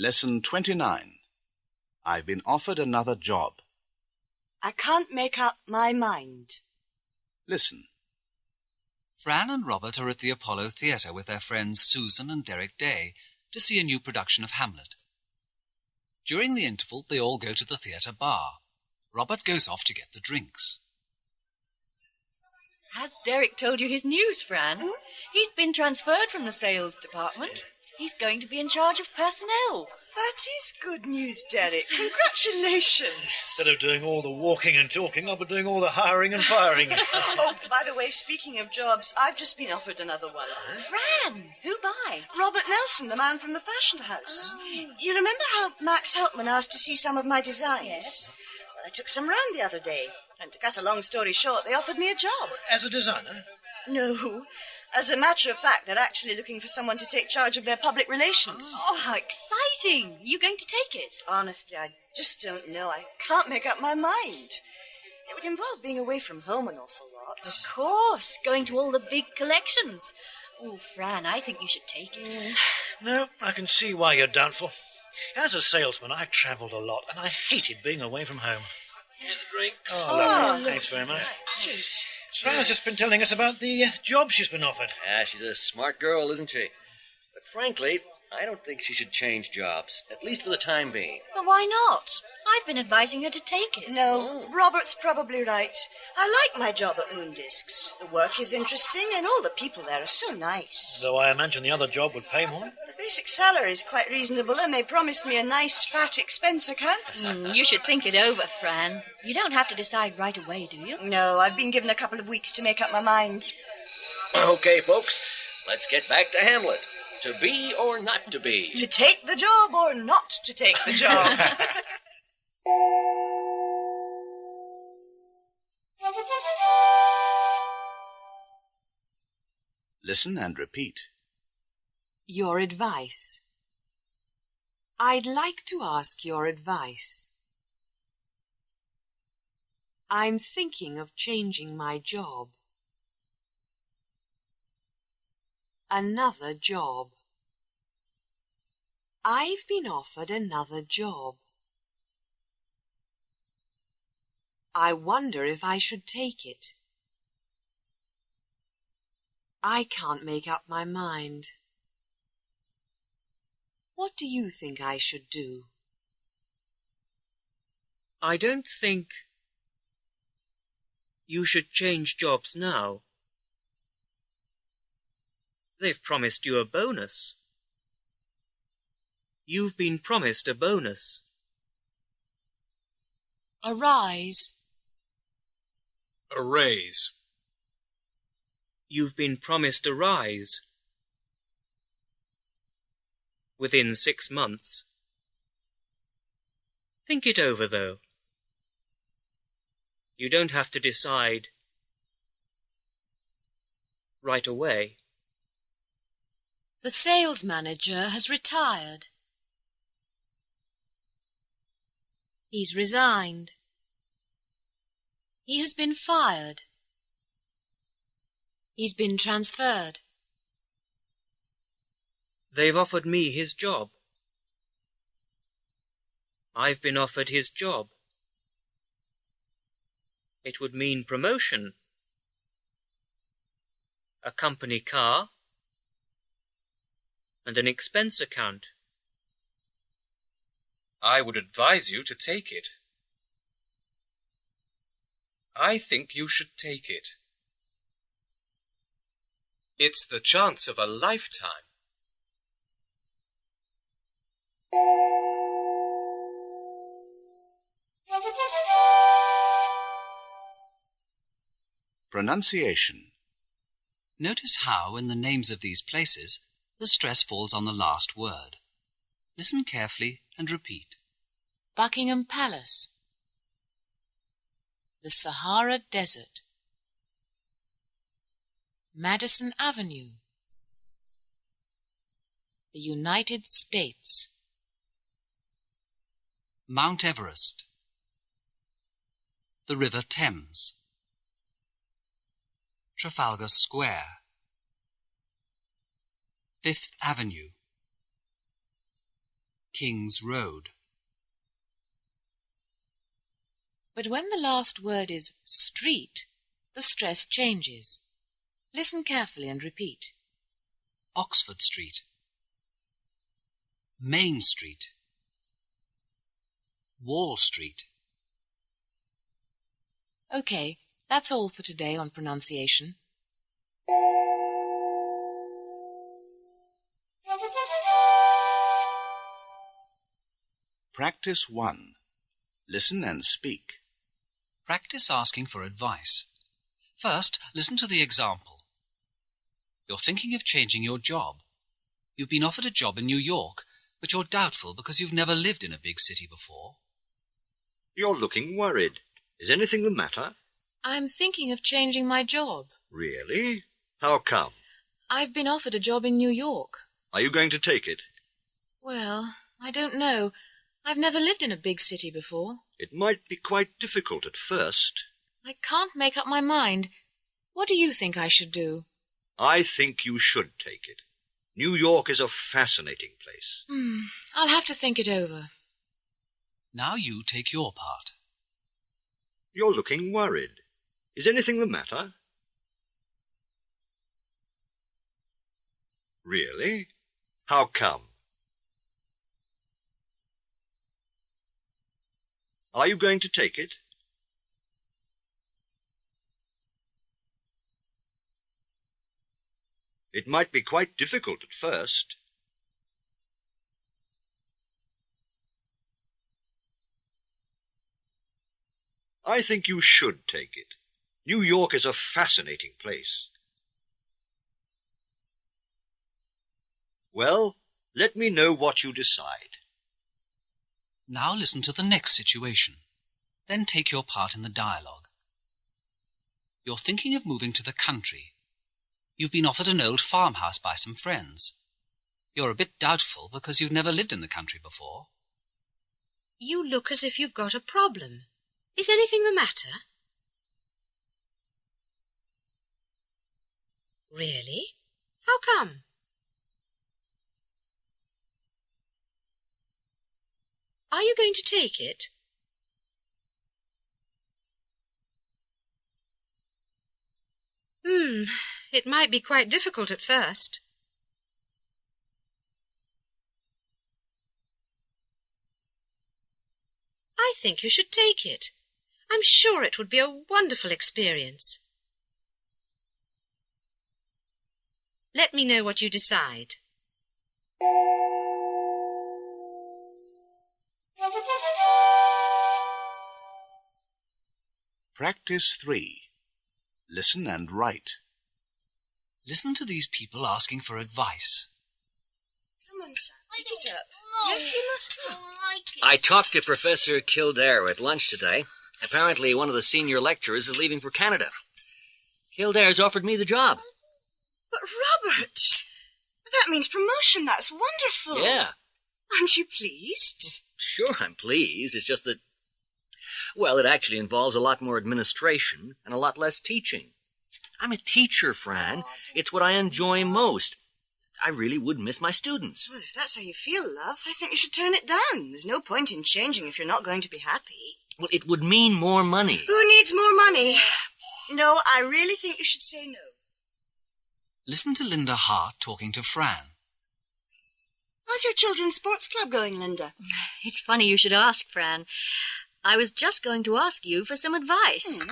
Lesson 29. I've been offered another job. I can't make up my mind. Listen. Fran and Robert are at the Apollo Theatre with their friends Susan and Derek Day to see a new production of Hamlet. During the interval, they all go to the theatre bar. Robert goes off to get the drinks. Has Derek told you his news, Fran? He's been transferred from the sales department. He's going to be in charge of personnel. That is good news, Derek. Congratulations. Instead of doing all the walking and talking, I'll be doing all the hiring and firing. Oh, by the way, speaking of jobs, I've just been offered another one. Fran, who by? Robert Nelson, the man from the fashion house. You remember how Max Heltman asked to see some of my designs? Yes. Well, I took some round the other day, and to cut a long story short, they offered me a job. As a designer? No. As a matter of fact, they're actually looking for someone to take charge of their public relations. Oh, how exciting. You going to take it? Honestly, I just don't know. I can't make up my mind. It would involve being away from home an awful lot. Of course, going to all the big collections. Oh, Fran, I think you should take it. No, I can see why you're doubtful. As a salesman, I travelled a lot, and I hated being away from home. Here's the drinks. Oh, lovely. Thanks very much. Cheers. Fran's just been telling us about the job she's been offered. Yeah, she's a smart girl, isn't she? But frankly, I don't think she should change jobs, at least for the time being. But why not? I've been advising her to take it. No, Robert's probably right. I like my job at Moondiscs. The work is interesting, and all the people there are so nice. Though I imagine the other job would pay more. The basic salary is quite reasonable, and they promised me a nice, fat expense account. You should think it over, Fran. You don't have to decide right away, do you? No, I've been given a couple of weeks to make up my mind. Okay, folks, let's get back to Hamlet. To be or not to be? To take the job or not to take the job. Listen and repeat. Your advice. I'd like to ask your advice. I'm thinking of changing my job. Another job. I've been offered another job. I wonder if I should take it. I can't make up my mind. What do you think I should do? I don't think you should change jobs now. They've promised you a bonus. You've been promised a bonus. A rise. A raise. You've been promised a rise. Within 6 months. Think it over, though. You don't have to decide right away. The sales manager has retired. He's resigned. He has been fired. He's been transferred. They've offered me his job. I've been offered his job. It would mean promotion, a company car, and an expense account. I would advise you to take it. I think you should take it. It's the chance of a lifetime. Pronunciation. Notice how, in the names of these places, the stress falls on the last word. Listen carefully and repeat. Buckingham Palace. The Sahara Desert. Madison Avenue. The United States. Mount Everest. The River Thames. Trafalgar Square. Fifth Avenue. King's Road. But when the last word is street, the stress changes. Listen carefully and repeat. Oxford Street. Main Street. Wall Street. Okay, that's all for today on pronunciation. Practice 1. Listen and speak. Practice asking for advice. First, listen to the example. You're thinking of changing your job. You've been offered a job in New York, but you're doubtful because you've never lived in a big city before. You're looking worried. Is anything the matter? I'm thinking of changing my job. Really? How come? I've been offered a job in New York. Are you going to take it? Well, I don't know. I've never lived in a big city before. It might be quite difficult at first. I can't make up my mind. What do you think I should do? I think you should take it. New York is a fascinating place. I'll have to think it over. Now you take your part. You're looking worried. Is anything the matter? Really? How come? Are you going to take it? It might be quite difficult at first. I think you should take it. New York is a fascinating place. Well, let me know what you decide. Now listen to the next situation. Then take your part in the dialogue. You're thinking of moving to the country. You've been offered an old farmhouse by some friends. You're a bit doubtful because you've never lived in the country before. You look as if you've got a problem. Is anything the matter? Really? How come? Are you going to take it? It might be quite difficult at first. I think you should take it. I'm sure it would be a wonderful experience. Let me know what you decide. Practice 3. Listen and write. Listen to these people asking for advice. Come on, son. Pick it up. Yes, you must go. I talked to Professor Kildare at lunch today. Apparently one of the senior lecturers is leaving for Canada. Kildare's offered me the job. But, Robert, that means promotion. That's wonderful. Yeah. Aren't you pleased? Sure, I'm pleased. It's just that, well, it actually involves a lot more administration and a lot less teaching. I'm a teacher, Fran. It's what I enjoy most. I really would miss my students. Well, if that's how you feel, love, I think you should turn it down. There's no point in changing if you're not going to be happy. Well, it would mean more money. Who needs more money? No, I really think you should say no. Listen to Linda Hart talking to Fran. How's your children's sports club going, Linda? It's funny you should ask, Fran. I was just going to ask you for some advice.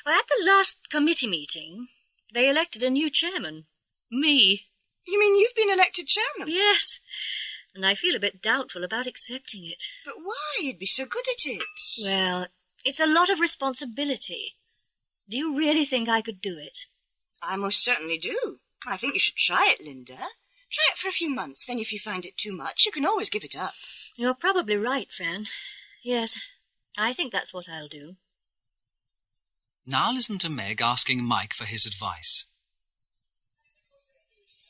Well, at the last committee meeting, they elected a new chairman. Me. You mean you've been elected chairman? Yes, and I feel a bit doubtful about accepting it. But why? You'd be so good at it. Well, it's a lot of responsibility. Do you really think I could do it? I most certainly do. I think you should try it, Linda. Try it for a few months, then if you find it too much, you can always give it up. You're probably right, Fran. Yes, I think that's what I'll do. Now listen to Meg asking Mike for his advice.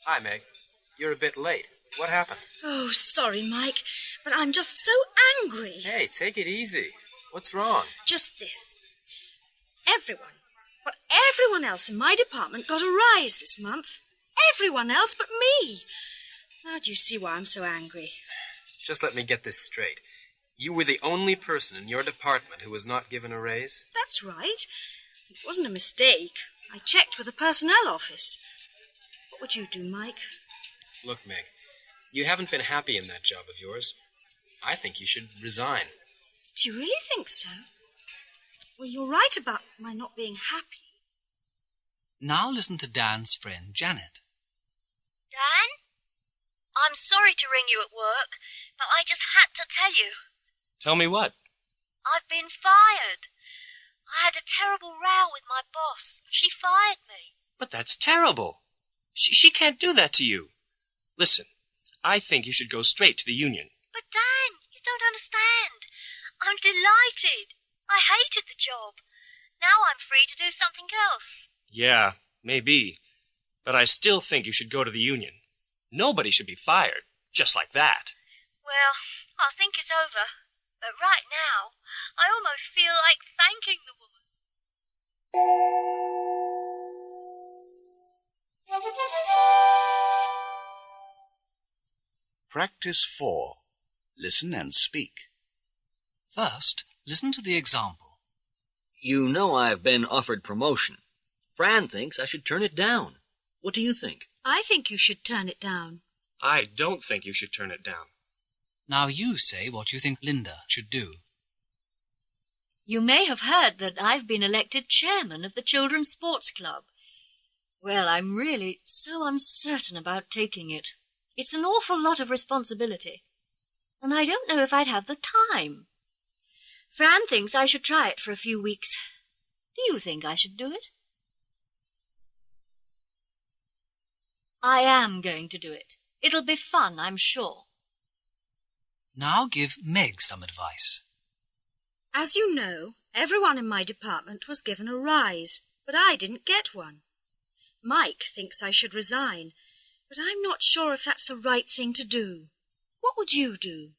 Hi, Meg. You're a bit late. What happened? Oh, sorry, Mike, but I'm just so angry. Hey, take it easy. What's wrong? Just this. Everyone else in my department got a rise this month. Everyone else but me. Now do you see why I'm so angry? Just let me get this straight. You were the only person in your department who was not given a raise? That's right. It wasn't a mistake. I checked with the personnel office. What would you do, Mike? Look, Meg, you haven't been happy in that job of yours. I think you should resign. Do you really think so? Well, you're right about my not being happy. Now listen to Dan's friend, Janet. Dan? I'm sorry to ring you at work, but I just had to tell you. Tell me what? I've been fired. I had a terrible row with my boss. She fired me. But that's terrible. She can't do that to you. Listen, I think you should go straight to the union. But Dan, you don't understand. I'm delighted. I hated the job. Now I'm free to do something else. Yeah, maybe. But I still think you should go to the union. Nobody should be fired, just like that. Well, I think it's over. But right now, I almost feel like thanking the woman. Practice 4. Listen and speak. First, listen to the example. You know I've been offered promotion. Fran thinks I should turn it down. What do you think? I think you should turn it down. I don't think you should turn it down. Now you say what you think Linda should do. You may have heard that I've been elected chairman of the Children's Sports Club. Well, I'm really so uncertain about taking it. It's an awful lot of responsibility. And I don't know if I'd have the time. Fran thinks I should try it for a few weeks. Do you think I should do it? I am going to do it. It'll be fun, I'm sure. Now give Meg some advice. As you know, everyone in my department was given a rise, but I didn't get one. Mike thinks I should resign, but I'm not sure if that's the right thing to do. What would you do?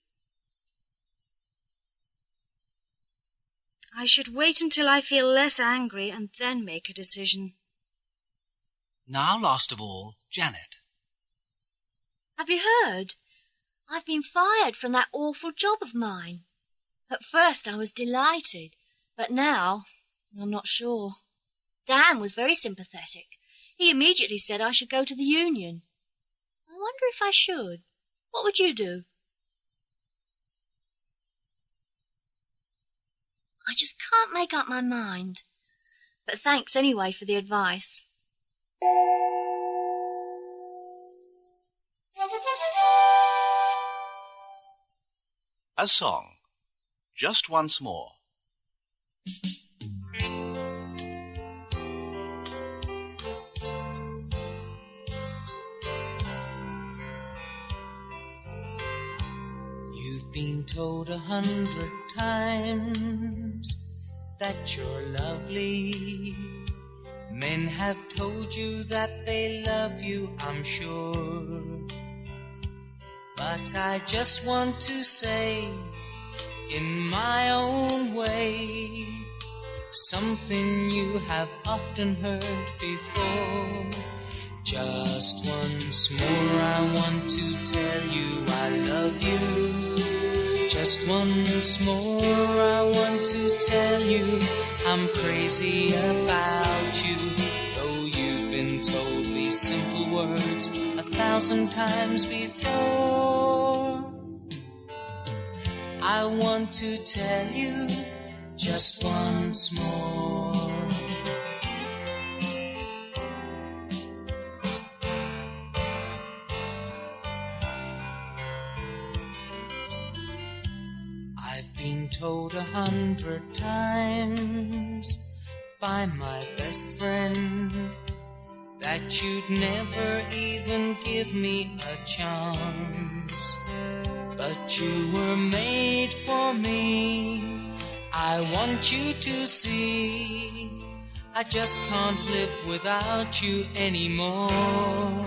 I should wait until I feel less angry and then make a decision. Now, last of all, Janet. Have you heard? I've been fired from that awful job of mine. At first I was delighted, but now I'm not sure. Dan was very sympathetic. He immediately said I should go to the union. I wonder if I should. What would you do? I just can't make up my mind. But thanks anyway for the advice. A song. Just once more. You've been told 100 times that you're lovely. Men have told you that they love you, I'm sure. But I just want to say, in my own way, something you have often heard before. Just once more I want to tell you I love you. Just once more I want to tell you I'm crazy about you. Though you've been told these simple words 1,000 times before, I want to tell you just once more. I've been told 100 times by my best friend that you'd never even give me a chance. But you were made for me. I want you to see I just can't live without you anymore.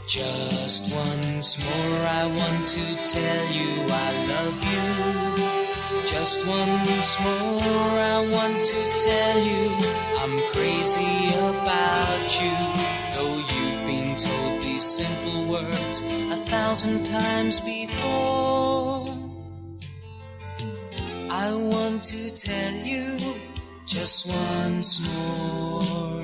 Just once more I want to tell you I love you. Just once more I want to tell you I'm crazy about you. Though you've been told these simple words 1,000 times before, I want to tell you just once more.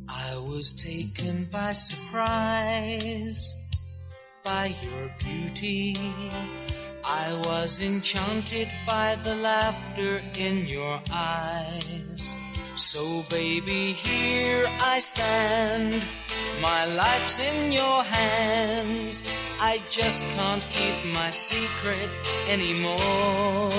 I was taken by surprise by your beauty. I was enchanted by the laughter in your eyes. So baby, here I stand, my life's in your hands. I just can't keep my secret anymore.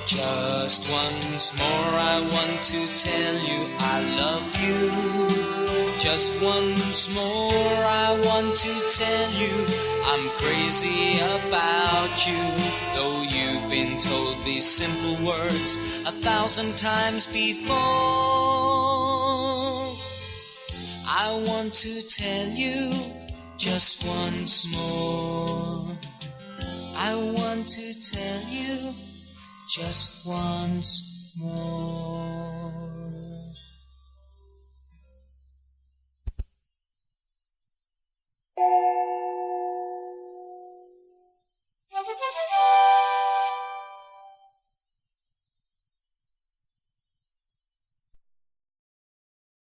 Just once more I want to tell you I love you. Just once more I want to tell you I'm crazy about you. Though you've been told these simple words 1,000 times before, I want to tell you just once more. I want to tell you just once more.